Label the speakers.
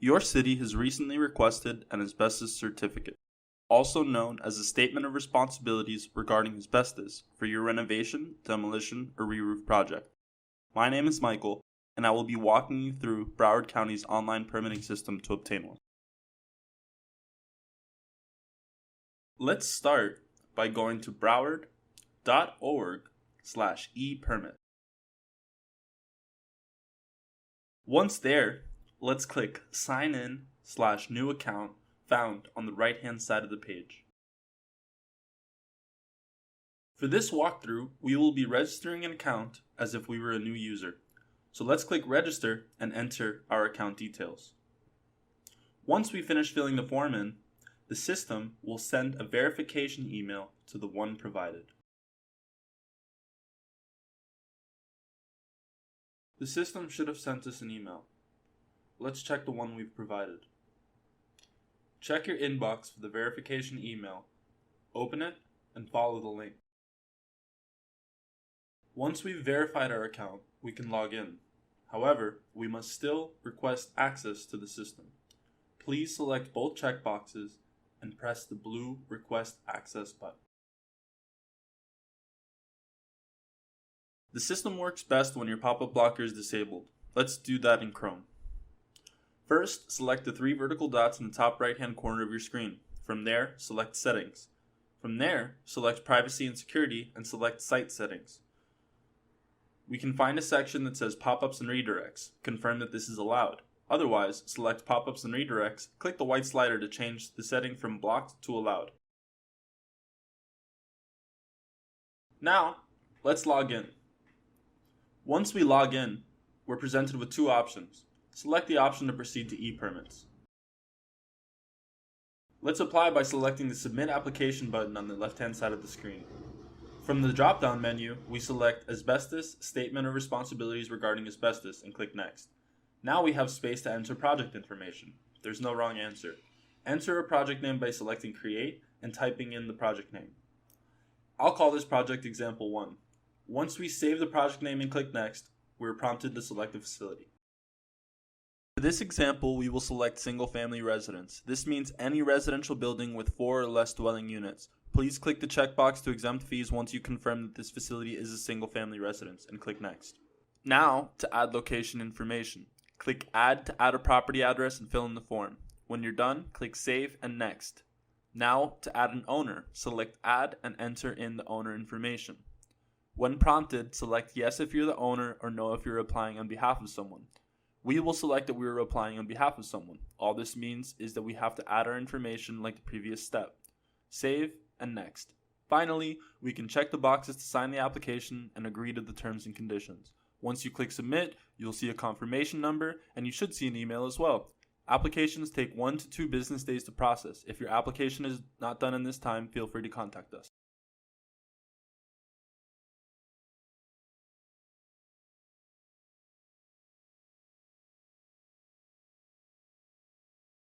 Speaker 1: Your city has recently requested an asbestos certificate, also known as a Statement of Responsibilities regarding asbestos, for your renovation, demolition, or re-roof project. My name is Michael, and I will be walking you through Broward County's online permitting system to obtain one. Let's start by going to broward.org/ePermit. Once there, let's click Sign In/New Account found on the right-hand side of the page. For this walkthrough, we will be registering an account as if we were a new user. So let's click Register and enter our account details. Once we finish filling the form in, the system will send a verification email to the one provided. The system should have sent us an email. Let's check the one we've provided. Check your inbox for the verification email, open it, and follow the link. Once we've verified our account, we can log in. However, we must still request access to the system. Please select both checkboxes and press the blue Request Access button. The system works best when your pop-up blocker is disabled. Let's do that in Chrome. First, select the 3 vertical dots in the top right-hand corner of your screen. From there, select Settings. From there, select Privacy and Security and select Site Settings. We can find a section that says Pop-ups and Redirects. Confirm that this is allowed. Otherwise, select Pop-ups and Redirects, click the white slider to change the setting from Blocked to Allowed. Now, let's log in. Once we log in, we're presented with 2 options. Select the option to proceed to ePermits. Let's apply by selecting the Submit Application button on the left-hand side of the screen. From the drop-down menu, we select Asbestos, Statement of Responsibilities regarding asbestos, and click Next. Now we have space to enter project information. There's no wrong answer. Enter a project name by selecting Create and typing in the project name. I'll call this project Example 1. Once we save the project name and click Next, we're prompted to select a facility. For this example, we will select single-family residence. This means any residential building with 4 or less dwelling units. Please click the checkbox to exempt fees once you confirm that this facility is a single-family residence, and click Next. Now, to add location information. Click Add to add a property address and fill in the form. When you're done, click Save and Next. Now, to add an owner, select Add and enter in the owner information. When prompted, select Yes if you're the owner or No if you're applying on behalf of someone. We will select that we are applying on behalf of someone. All this means is that we have to add our information like the previous step. Save and Next. Finally, we can check the boxes to sign the application and agree to the terms and conditions. Once you click Submit, you'll see a confirmation number and you should see an email as well. Applications take 1 to 2 business days to process. If your application is not done in this time, feel free to contact us.